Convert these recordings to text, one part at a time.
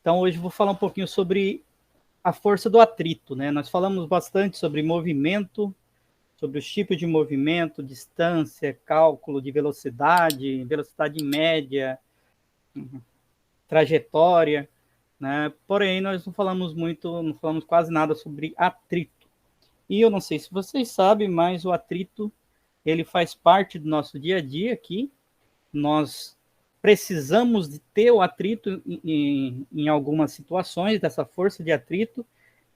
Então, hoje eu vou falar um pouquinho sobre a força do atrito, né? Nós falamos bastante sobre movimento, sobre os tipos de movimento, distância, cálculo de velocidade, velocidade média, trajetória, né? Porém, nós não falamos quase nada sobre atrito. E eu não sei se vocês sabem, mas o atrito, ele faz parte do nosso dia a dia aqui. Nós precisamos de ter o atrito em algumas situações, dessa força de atrito,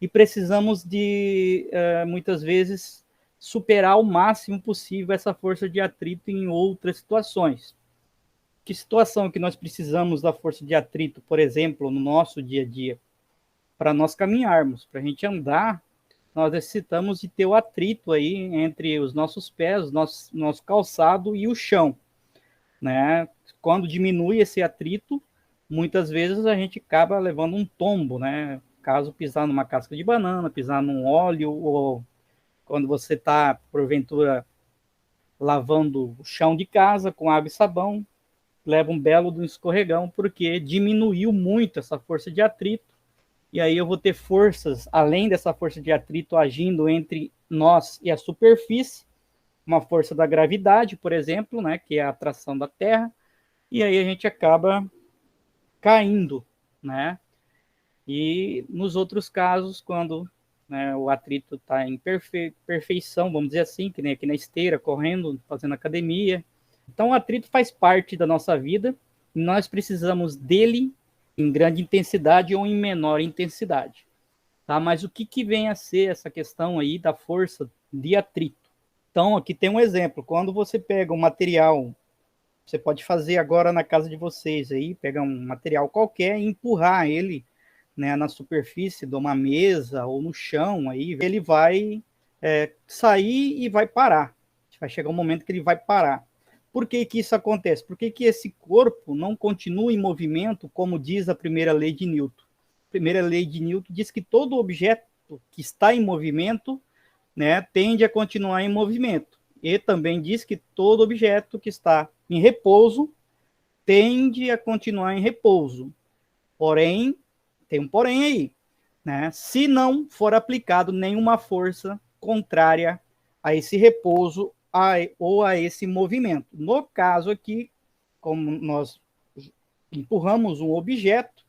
e precisamos de, muitas vezes, superar o máximo possível essa força de atrito em outras situações. Que situação que nós precisamos da força de atrito, por exemplo, no nosso dia a dia? Para nós caminharmos, para a gente andar, nós necessitamos de ter o atrito aí entre os nossos pés, nosso calçado e o chão, né? Quando diminui esse atrito, muitas vezes a gente acaba levando um tombo, né? Caso pisar numa casca de banana, pisar num óleo, ou quando você está, porventura, lavando o chão de casa com água e sabão, leva um belo do escorregão, porque diminuiu muito essa força de atrito, e aí eu vou ter forças, além dessa força de atrito agindo entre nós e a superfície, uma força da gravidade, por exemplo, né, que é a atração da Terra, e aí a gente acaba caindo, né? E nos outros casos, quando, né, o atrito está em perfeição, vamos dizer assim, que nem aqui na esteira, correndo, fazendo academia. Então, o atrito faz parte da nossa vida e nós precisamos dele em grande intensidade ou em menor intensidade. Tá? Mas o que vem a ser essa questão aí da força de atrito? Então, aqui tem um exemplo. Quando você pega um material, você pode fazer agora na casa de vocês aí, pegar um material qualquer e empurrar ele, né, na superfície de uma mesa ou no chão, aí ele vai sair e vai parar. Vai chegar um momento que ele vai parar. Por que isso acontece? Por que esse corpo não continua em movimento, como diz a primeira lei de Newton? A primeira lei de Newton diz que todo objeto que está em movimento, né, tende a continuar em movimento. E também diz que todo objeto que está em repouso tende a continuar em repouso. Porém, tem um porém aí, né? Se não for aplicado nenhuma força contrária a esse repouso ou a esse movimento. No caso aqui, como nós empurramos um objeto,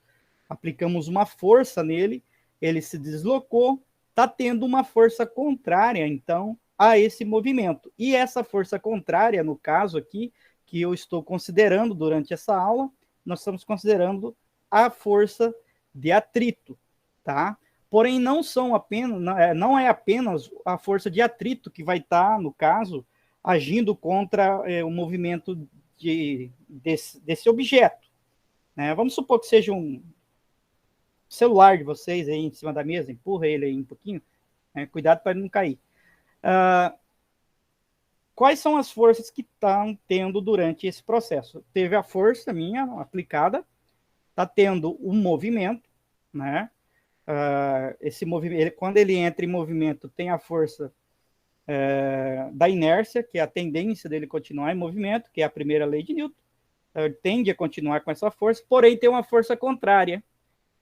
aplicamos uma força nele, ele se deslocou, está tendo uma força contrária, então, a esse movimento. E essa força contrária, no caso aqui, que eu estou considerando durante essa aula, nós estamos considerando a força de atrito, tá? Porém, não é apenas a força de atrito que vai estar, no caso, agindo contra o movimento desse objeto, né? Vamos supor que seja um celular de vocês aí em cima da mesa, empurra ele aí um pouquinho, né? Cuidado para ele não cair. Quais são as forças que estão tendo durante esse processo? Teve a força minha aplicada, está tendo um movimento, né? Esse movimento, quando ele entra em movimento, tem a força da inércia, que é a tendência dele continuar em movimento, que é a primeira lei de Newton. Então, ele tende a continuar com essa força, porém tem uma força contrária,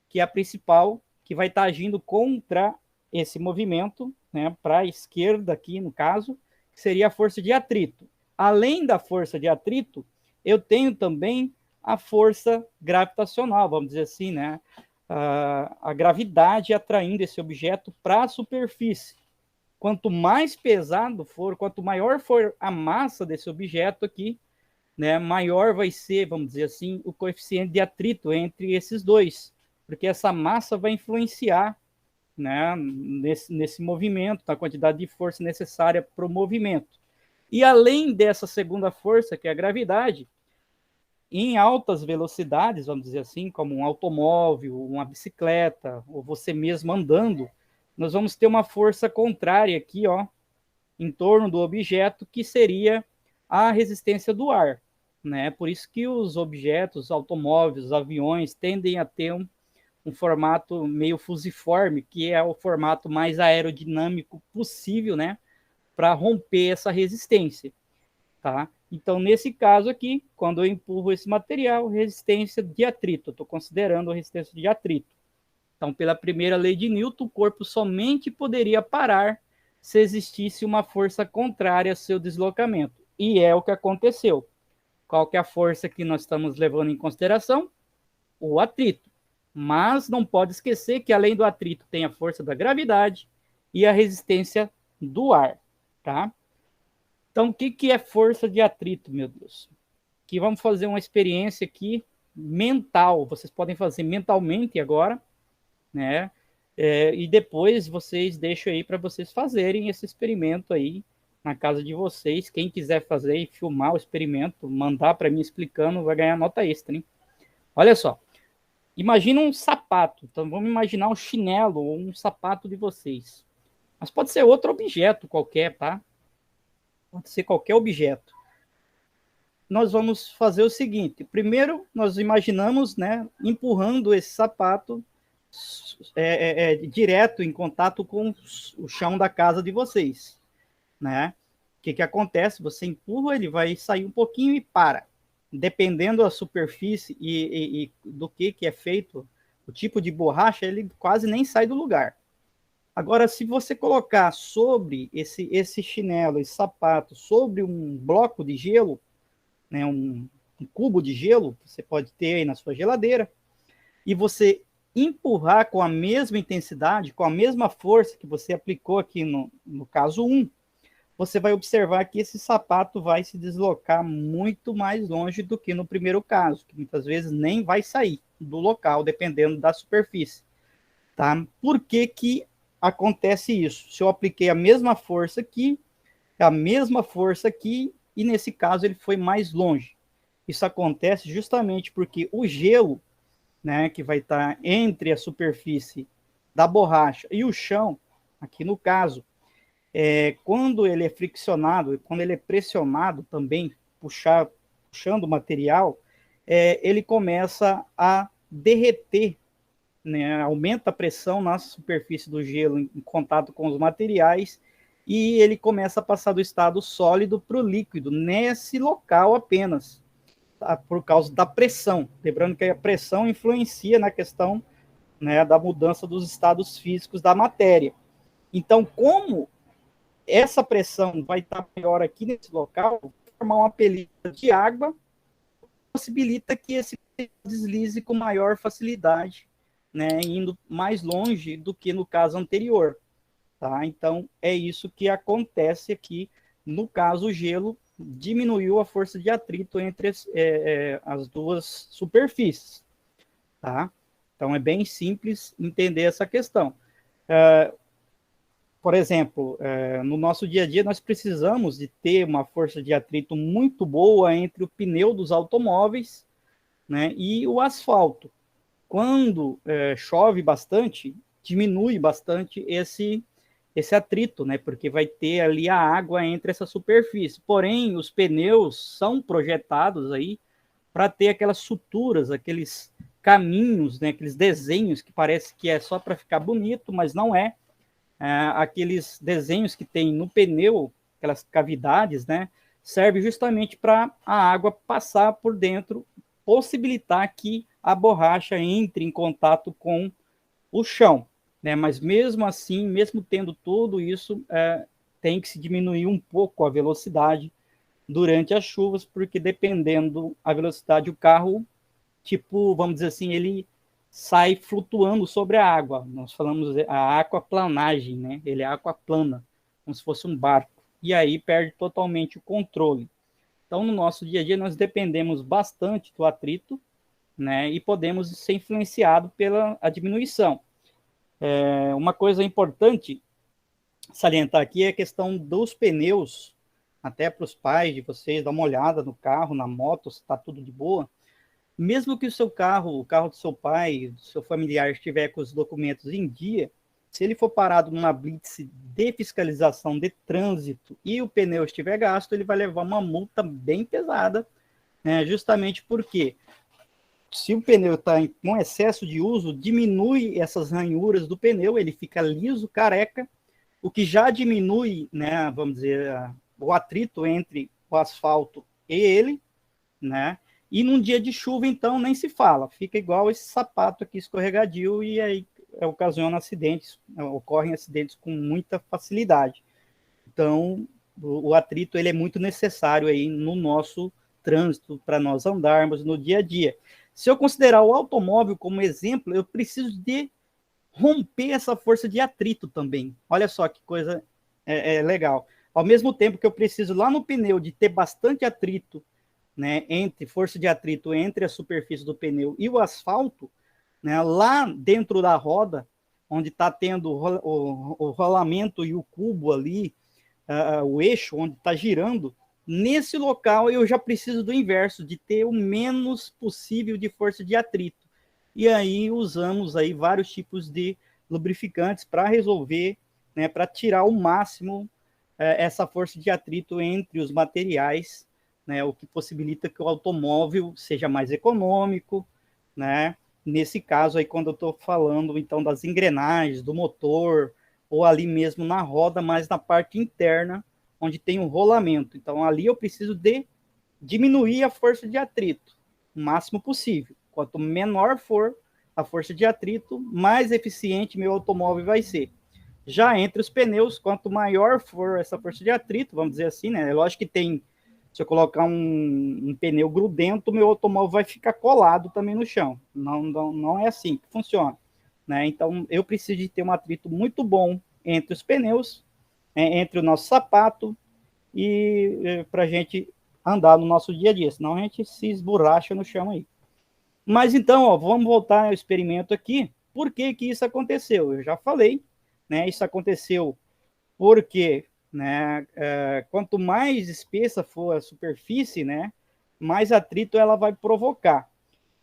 que é a principal, que vai estar agindo contra esse movimento, né, para a esquerda aqui, no caso, que seria a força de atrito. Além da força de atrito, eu tenho também a força gravitacional, vamos dizer assim, né? A gravidade atraindo esse objeto para a superfície. Quanto mais pesado for, quanto maior for a massa desse objeto aqui, né, maior vai ser, vamos dizer assim, o coeficiente de atrito entre esses dois, porque essa massa vai influenciar, né, nesse movimento, na quantidade de força necessária para o movimento. E além dessa segunda força, que é a gravidade, em altas velocidades, vamos dizer assim, como um automóvel, uma bicicleta, ou você mesmo andando, nós vamos ter uma força contrária aqui, ó, em torno do objeto, que seria a resistência do ar, né? Por isso que os objetos, automóveis, aviões, tendem a ter um formato meio fusiforme, que é o formato mais aerodinâmico possível, né? Para romper essa resistência, tá? Então, nesse caso aqui, quando eu empurro esse material, resistência de atrito, eu estou considerando a resistência de atrito. Então, pela primeira lei de Newton, o corpo somente poderia parar se existisse uma força contrária ao seu deslocamento. E é o que aconteceu. Qual que é a força que nós estamos levando em consideração? O atrito. Mas não pode esquecer que, além do atrito, tem a força da gravidade e a resistência do ar. Tá? Então, o que é força de atrito, meu Deus? Aqui vamos fazer uma experiência aqui mental. Vocês podem fazer mentalmente agora, né? E depois vocês deixam aí para vocês fazerem esse experimento aí na casa de vocês. Quem quiser fazer e filmar o experimento, mandar para mim explicando, vai ganhar nota extra, hein? Olha só. Imagina um sapato. Então vamos imaginar um chinelo ou um sapato de vocês. Mas pode ser outro objeto qualquer, tá? Pode ser qualquer objeto. Nós vamos fazer o seguinte. Primeiro, nós imaginamos, né, empurrando esse sapato direto em contato com o chão da casa de vocês, né? O que acontece? Você empurra, ele vai sair um pouquinho e para. Dependendo da superfície e do que é feito, o tipo de borracha, ele quase nem sai do lugar. Agora, se você colocar sobre esse chinelo, esse sapato, sobre um bloco de gelo, né, um cubo de gelo, que você pode ter aí na sua geladeira, e você empurrar com a mesma intensidade, com a mesma força que você aplicou aqui no caso 1, você vai observar que esse sapato vai se deslocar muito mais longe do que no primeiro caso, que muitas vezes nem vai sair do local, dependendo da superfície. Tá? Por que acontece isso? Se eu apliquei a mesma força aqui, e nesse caso ele foi mais longe. Isso acontece justamente porque o gelo, né, que vai estar entre a superfície da borracha e o chão, aqui no caso, quando ele é friccionado, quando ele é pressionado também, puxando o material, ele começa a derreter, né, aumenta a pressão na superfície do gelo em contato com os materiais e ele começa a passar do estado sólido para o líquido, nesse local apenas, tá? Por causa da pressão. Lembrando que a pressão influencia na questão, né, da mudança dos estados físicos da matéria. Então, como essa pressão vai estar maior aqui nesse local, formar uma película de água, possibilita que esse deslize com maior facilidade, né, indo mais longe do que no caso anterior. Tá? Então, é isso que acontece aqui. No caso, o gelo diminuiu a força de atrito entre as duas superfícies. Tá? Então, é bem simples entender essa questão. Por exemplo, no nosso dia a dia, nós precisamos de ter uma força de atrito muito boa entre o pneu dos automóveis, né, e o asfalto. Quando chove bastante, diminui bastante esse atrito, né, porque vai ter ali a água entre essa superfície. Porém, os pneus são projetados aí para ter aquelas suturas, aqueles caminhos, né, aqueles desenhos que parece que é só para ficar bonito, mas não é. Aqueles desenhos que tem no pneu, aquelas cavidades, né, serve justamente para a água passar por dentro, possibilitar que a borracha entre em contato com o chão, né? Mas mesmo assim, mesmo tendo tudo isso, tem que se diminuir um pouco a velocidade durante as chuvas, porque dependendo da velocidade, o carro, tipo, vamos dizer assim, ele sai flutuando sobre a água. Nós falamos a aquaplanagem, né? Ele aquaplana, como se fosse um barco. E aí perde totalmente o controle. Então, no nosso dia a dia, nós dependemos bastante do atrito, né? E podemos ser influenciados pela a diminuição. Uma coisa importante salientar aqui é a questão dos pneus, até para os pais de vocês, dar uma olhada no carro, na moto, se está tudo de boa. Mesmo que o seu carro, o carro do seu pai, do seu familiar estiver com os documentos em dia, se ele for parado numa blitz de fiscalização de trânsito e o pneu estiver gasto, ele vai levar uma multa bem pesada, né? Justamente porque se o pneu está com excesso de uso, diminui essas ranhuras do pneu, ele fica liso, careca, o que já diminui, né, vamos dizer, o atrito entre o asfalto troquei ele, né? E num dia de chuva, então, nem se fala. Fica igual esse sapato aqui escorregadio e aí ocasiona acidentes, ocorrem acidentes com muita facilidade. Então, o atrito ele é muito necessário aí no nosso trânsito, para nós andarmos no dia a dia. Se eu considerar o automóvel como exemplo, eu preciso de romper essa força de atrito também. Olha só que coisa legal. Ao mesmo tempo que eu preciso lá no pneu de ter bastante atrito, né, entre força de atrito entre a superfície do pneu e o asfalto, né, lá dentro da roda, onde está tendo o rolamento e o cubo ali, o eixo onde está girando, nesse local eu já preciso do inverso, de ter o menos possível de força de atrito. E aí usamos aí vários tipos de lubrificantes para resolver, né, para tirar o máximo essa força de atrito entre os materiais, né, o que possibilita que o automóvel seja mais econômico, né? Nesse caso aí, quando eu estou falando então das engrenagens, do motor, ou ali mesmo na roda, mas na parte interna, onde tem um rolamento. Então, ali eu preciso de diminuir a força de atrito o máximo possível. Quanto menor for a força de atrito, mais eficiente meu automóvel vai ser. Já entre os pneus, quanto maior for essa força de atrito, vamos dizer assim, né? É lógico que tem, se eu colocar um pneu grudento, meu automóvel vai ficar colado também no chão. Não é assim que funciona, né? Então, eu preciso de ter um atrito muito bom entre os pneus, entre o nosso sapato e para a gente andar no nosso dia a dia, senão a gente se esborracha no chão aí. Mas então, ó, vamos voltar ao experimento aqui. Por que que isso aconteceu? Eu já falei, né? Isso aconteceu porque, né, quanto mais espessa for a superfície, né, mais atrito ela vai provocar.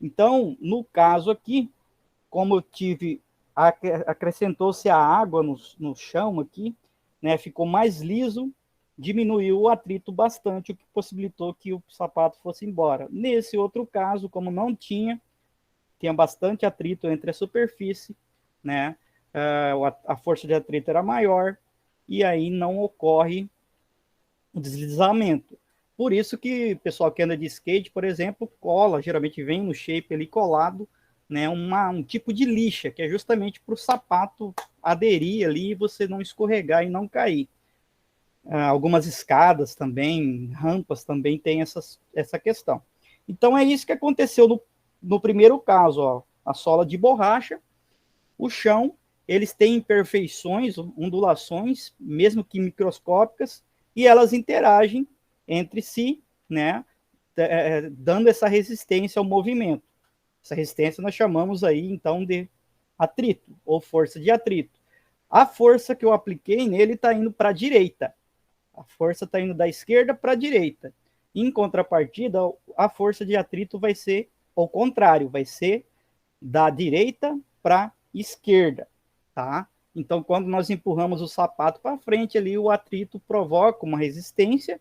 Então, no caso aqui, como eu tive, acrescentou-se a água no chão aqui, né, ficou mais liso, diminuiu o atrito bastante, o que possibilitou que o sapato fosse embora. Nesse outro caso, como não tinha bastante atrito entre a superfície, né, a força de atrito era maior, e aí não ocorre o deslizamento. Por isso que o pessoal que anda de skate, por exemplo, cola, geralmente vem no shape ali colado, né, um tipo de lixa, que é justamente para o sapato aderir ali e você não escorregar e não cair. Algumas escadas também, rampas também tem essa questão. Então é isso que aconteceu no primeiro caso, ó, a sola de borracha, o chão, eles têm imperfeições, ondulações, mesmo que microscópicas, e elas interagem entre si, né, dando essa resistência ao movimento. Essa resistência nós chamamos aí, então, de atrito, ou força de atrito. A força que eu apliquei nele está indo para a direita. A força está indo da esquerda para a direita. Em contrapartida, a força de atrito vai ser ao contrário, vai ser da direita para a esquerda, tá? Então, quando nós empurramos o sapato para frente ali, o atrito provoca uma resistência,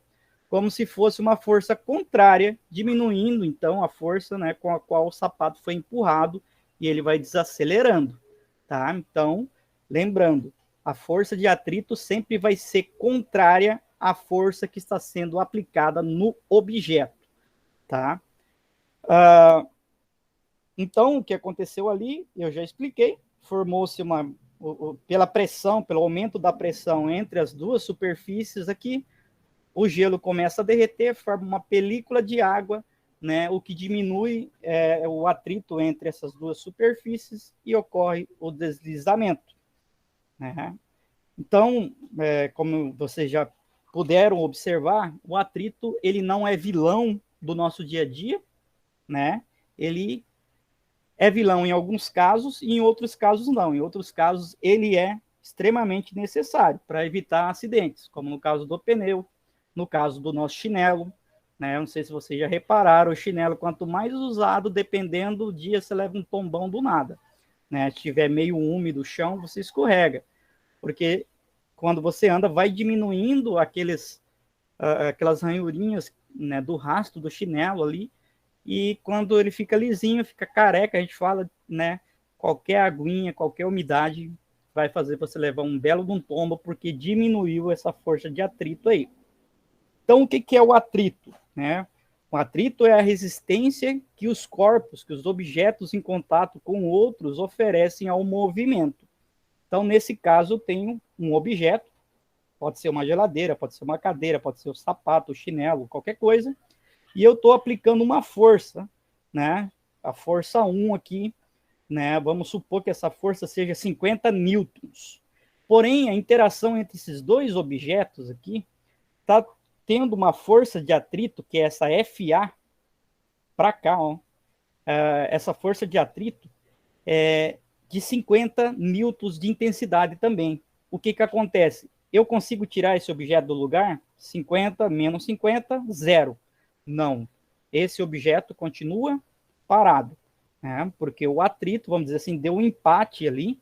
como se fosse uma força contrária, diminuindo, então, a força, né, com a qual o sapato foi empurrado e ele vai desacelerando, tá? Então, lembrando, a força de atrito sempre vai ser contrária à força que está sendo aplicada no objeto, tá? Então, o que aconteceu ali, eu já expliquei, formou-se pela pressão, pelo aumento da pressão entre as duas superfícies aqui, o gelo começa a derreter, forma uma película de água, né, o que diminui o atrito entre essas duas superfícies e ocorre o deslizamento, né? Então, como vocês já puderam observar, o atrito ele não é vilão do nosso dia a dia, né? Ele é vilão em alguns casos e em outros casos não. Em outros casos ele é extremamente necessário para evitar acidentes, como no caso do pneu, no caso do nosso chinelo, né? Não sei se vocês já repararam, o chinelo quanto mais usado, dependendo do dia, você leva um tombão do nada, né? Se estiver meio úmido o chão, você escorrega, porque quando você anda vai diminuindo aquelas ranhurinhas, né, do rastro do chinelo ali, e quando ele fica lisinho, fica careca, a gente fala, né? Qualquer aguinha, qualquer umidade vai fazer você levar um belo de um tombo, porque diminuiu essa força de atrito aí. Então, o que é o atrito, né? O atrito é a resistência que os corpos, que os objetos em contato com outros oferecem ao movimento. Então, nesse caso, eu tenho um objeto, pode ser uma geladeira, pode ser uma cadeira, pode ser o sapato, o chinelo, qualquer coisa, e eu estou aplicando uma força, né? A força 1 aqui, né? Vamos supor que essa força seja 50 newtons. Porém, a interação entre esses dois objetos aqui está tendo uma força de atrito, que é essa FA, para cá, ó. Essa força de atrito é de 50 newtons de intensidade também. O que acontece? Eu consigo tirar esse objeto do lugar? 50 menos 50, zero. Não. Esse objeto continua parado, né? Porque o atrito, vamos dizer assim, deu um empate ali.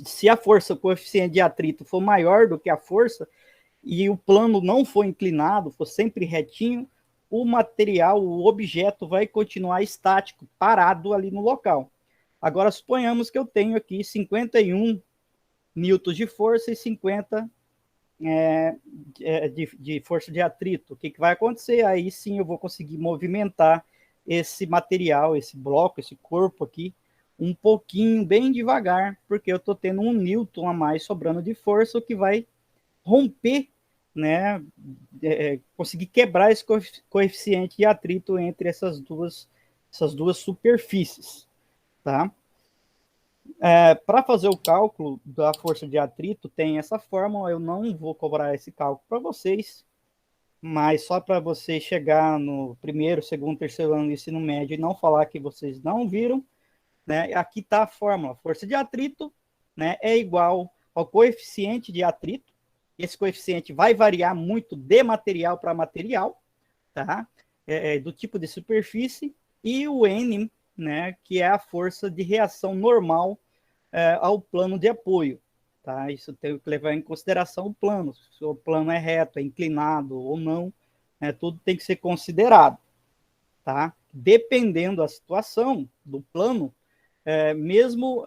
Se a força, o coeficiente de atrito for maior do que a força, e o plano não for inclinado, for sempre retinho, o material, o objeto vai continuar estático, parado ali no local. Agora, suponhamos que eu tenho aqui 51 newtons de força e 50 de força de atrito. O que vai acontecer? Aí sim eu vou conseguir movimentar esse material, esse bloco, esse corpo aqui, um pouquinho, bem devagar, porque eu estou tendo 1 newton a mais sobrando de força, o que vai romper, né, conseguir quebrar esse coeficiente de atrito entre essas duas superfícies, tá? Para fazer o cálculo da força de atrito, tem essa fórmula, eu não vou cobrar esse cálculo para vocês, mas só para você chegar no primeiro, segundo, terceiro ano do ensino médio e não falar que vocês não viram, né? Aqui está a fórmula, força de atrito, né, é igual ao coeficiente de atrito. Esse coeficiente vai variar muito de material para material, tá? Do tipo de superfície, e o N, né, que é a força de reação normal ao plano de apoio, tá? Isso tem que levar em consideração o plano, se o plano é reto, é inclinado ou não, né, tudo tem que ser considerado, tá? Dependendo da situação do plano, mesmo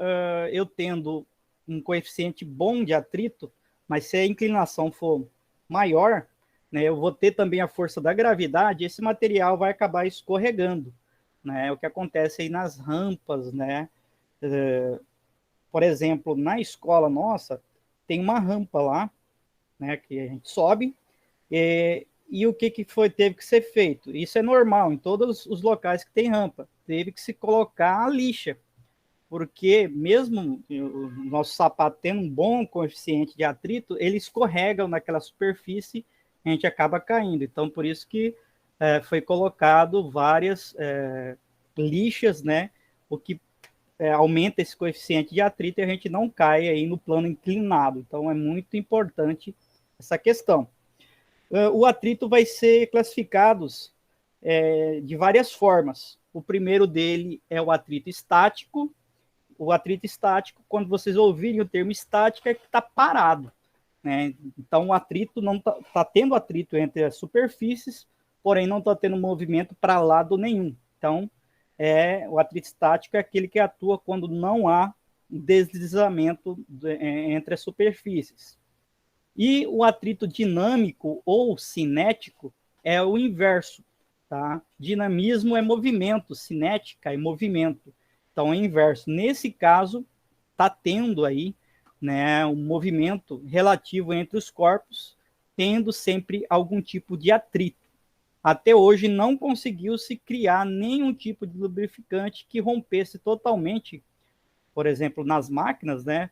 eu tendo um coeficiente bom de atrito, mas se a inclinação for maior, né, eu vou ter também a força da gravidade, esse material vai acabar escorregando, né? O que acontece aí nas rampas, né? Por exemplo, na escola nossa, tem uma rampa lá, né, que a gente sobe, e o que teve que ser feito? Isso é normal em todos os locais que tem rampa, teve que se colocar a lixa, porque mesmo o nosso sapato tendo um bom coeficiente de atrito, ele escorrega naquela superfície, a gente acaba caindo. Então, por isso que foi colocado várias lixas, né? O que aumenta esse coeficiente de atrito e a gente não cai aí no plano inclinado. Então, é muito importante essa questão. O atrito vai ser classificado de várias formas. O primeiro dele é o atrito estático. O atrito estático, quando vocês ouvirem o termo estático, é que está parado, né? Então, o atrito não está tendo atrito entre as superfícies, porém não está tendo movimento para lado nenhum. Então, o atrito estático é aquele que atua quando não há deslizamento entre as superfícies. E o atrito dinâmico ou cinético é o inverso, tá? Dinamismo é movimento, cinética é movimento. Então, é inverso. Nesse caso, está tendo aí, né, um movimento relativo entre os corpos, tendo sempre algum tipo de atrito. Até hoje não conseguiu se criar nenhum tipo de lubrificante que rompesse totalmente, por exemplo, nas máquinas, né,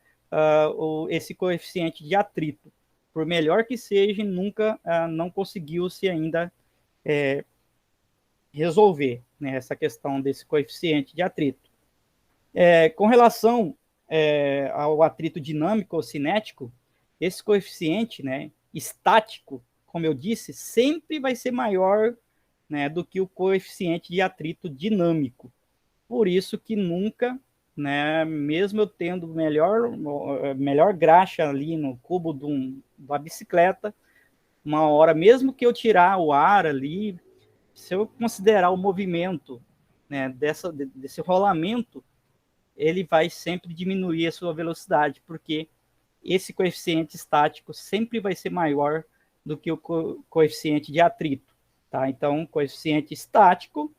esse coeficiente de atrito. Por melhor que seja, nunca não conseguiu-se ainda resolver, né, essa questão desse coeficiente de atrito. Com relação ao atrito dinâmico ou cinético, esse coeficiente, né, estático, como eu disse, sempre vai ser maior, né, do que o coeficiente de atrito dinâmico. Por isso que nunca, né, mesmo eu tendo melhor graxa ali no cubo da bicicleta, uma hora, mesmo que eu tirar o ar ali, se eu considerar o movimento, né, desse rolamento, ele vai sempre diminuir a sua velocidade, porque esse coeficiente estático sempre vai ser maior do que o coeficiente de atrito. tá? Então, o coeficiente estático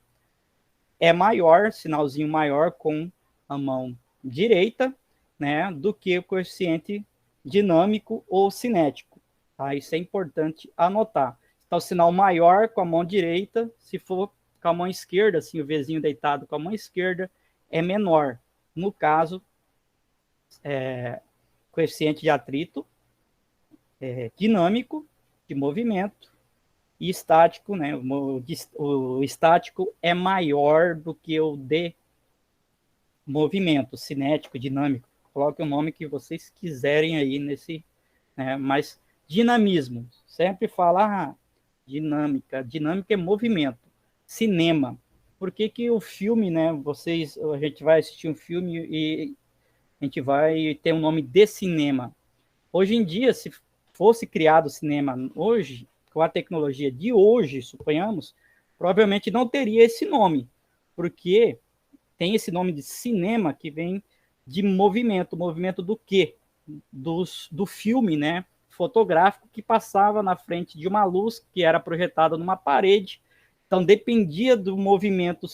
é maior, sinalzinho maior com a mão direita, né, do que o coeficiente dinâmico ou cinético. Tá? Isso é importante anotar. Então, o sinal maior com a mão direita, se for com a mão esquerda, assim, o Vzinho deitado com a mão esquerda, é menor. No caso, coeficiente de atrito dinâmico, de movimento, e estático, né? O estático é maior do que o de movimento, cinético, dinâmico. Coloque o nome que vocês quiserem aí nesse, né? Mas dinamismo, sempre fala dinâmica. Dinâmica é movimento. Cinema. Por que que o filme, né? A gente vai assistir um filme e a gente vai ter um nome de cinema. Hoje em dia, se fosse criado o cinema hoje, com a tecnologia de hoje, suponhamos, provavelmente não teria esse nome, porque tem esse nome de cinema que vem de movimento. Movimento do quê? Do filme, né? Fotográfico que passava na frente de uma luz que era projetada numa parede. Então, dependia do movimento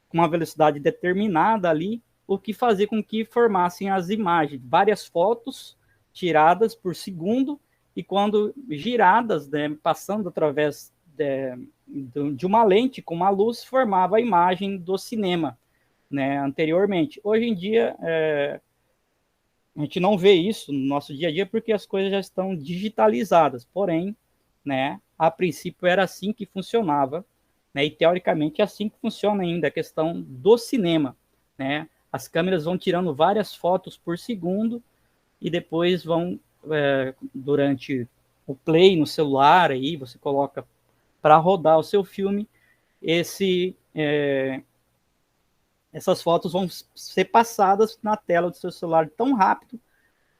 com uma velocidade determinada ali, o que fazia com que formassem as imagens. Várias fotos tiradas por segundo e quando giradas, né, passando através de uma lente com uma luz, formava a imagem do cinema, né, anteriormente. Hoje em dia, a gente não vê isso no nosso dia a dia porque as coisas já estão digitalizadas, porém, né, a princípio era assim que funcionava, né, e teoricamente é assim que funciona ainda a questão do cinema, né? As câmeras vão tirando várias fotos por segundo e depois vão, durante o play no celular, aí você coloca para rodar o seu filme, essas fotos vão ser passadas na tela do seu celular tão rápido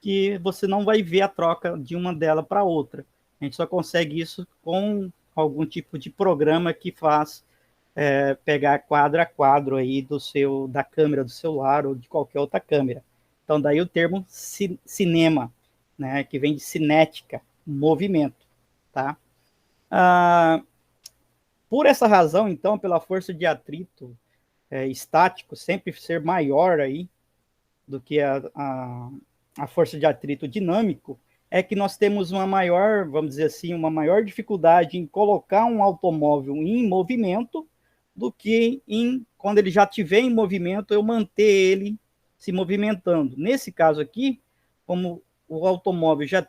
que você não vai ver a troca de uma dela para outra. A gente só consegue isso com algum tipo de programa que faz pegar quadro a quadro aí da câmera do celular ou de qualquer outra câmera. Então, daí o termo cinema, né, que vem de cinética, movimento, tá? Por essa razão, então, pela força de atrito estático sempre ser maior aí do que a força de atrito dinâmico, é que nós temos uma maior, vamos dizer assim, uma maior dificuldade em colocar um automóvel em movimento do que quando ele já estiver em movimento, eu manter ele se movimentando. Nesse caso aqui, como o automóvel já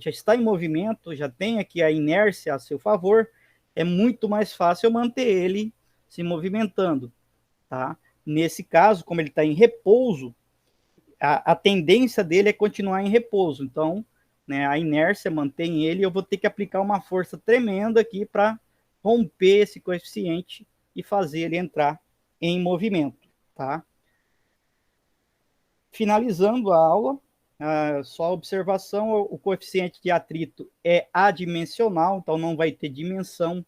está em movimento, já tem aqui a inércia a seu favor, é muito mais fácil eu manter ele se movimentando, tá? Nesse caso, como ele está em repouso, a tendência dele é continuar em repouso. Então, né, a inércia mantém ele, eu vou ter que aplicar uma força tremenda aqui para romper esse coeficiente e fazer ele entrar em movimento, tá? Finalizando a aula, só a observação, o coeficiente de atrito é adimensional, então não vai ter dimensão,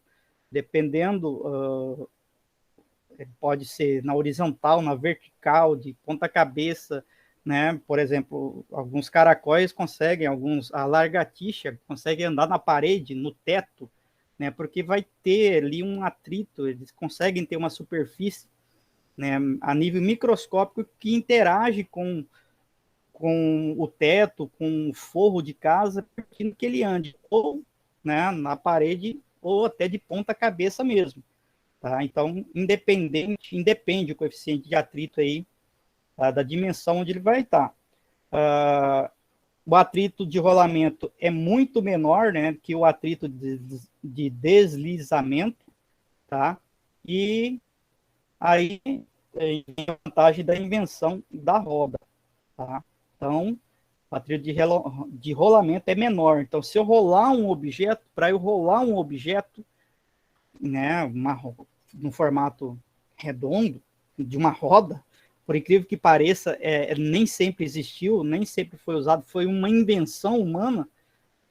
dependendo, pode ser na horizontal, na vertical, de ponta cabeça, né? Por exemplo, alguns caracóis conseguem, a lagartixa consegue andar na parede, no teto, né? Porque vai ter ali um atrito, eles conseguem ter uma superfície, né, a nível microscópico que interage com o teto, com o forro de casa, permitindo que ele ande ou, né, na parede ou até de ponta cabeça mesmo. Tá? Então, independe o coeficiente de atrito aí, tá, da dimensão onde ele vai estar. O atrito de rolamento é muito menor, né, que o atrito de deslizamento, tá? E aí tem a vantagem da invenção da roda, tá? Então, o atrito de rolamento é menor. Então, se eu rolar um objeto, para eu rolar um objeto, né, no formato redondo, de uma roda, por incrível que pareça, nem sempre existiu, nem sempre foi usado, foi uma invenção humana,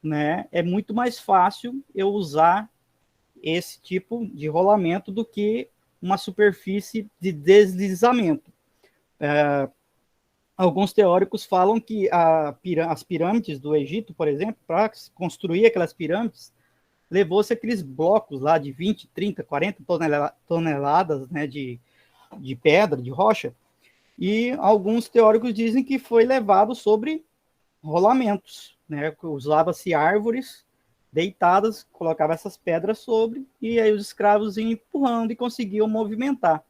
né? É muito mais fácil eu usar esse tipo de rolamento do que uma superfície de deslizamento. Alguns teóricos falam que as pirâmides do Egito, por exemplo, para construir aquelas pirâmides, levou-se aqueles blocos lá de 20, 30, 40 toneladas, né, de pedra, de rocha, e alguns teóricos dizem que foi levado sobre rolamentos, né? Usava-se árvores deitadas, colocava essas pedras sobre, e aí os escravos iam empurrando e conseguiam movimentar,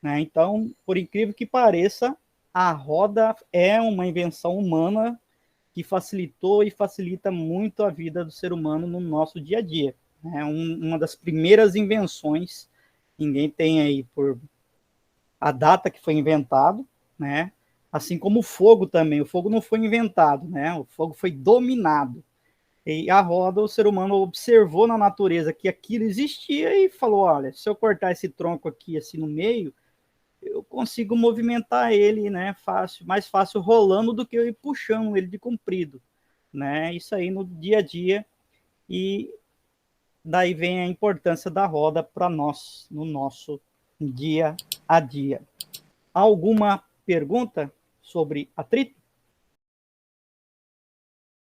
né? Então, por incrível que pareça, a roda é uma invenção humana que facilitou e facilita muito a vida do ser humano no nosso dia a dia. É uma das primeiras invenções, ninguém tem aí por a data que foi inventado, né? Assim como o fogo também. O fogo não foi inventado, né? O fogo foi dominado. E a roda, o ser humano observou na natureza que aquilo existia e falou: olha, se eu cortar esse tronco aqui assim no meio, eu consigo movimentar ele, né? Fácil, mais fácil rolando do que eu ir puxando ele de comprido, né? Isso aí no dia a dia, e daí vem a importância da roda para nós no nosso dia a dia. Alguma pergunta sobre atrito?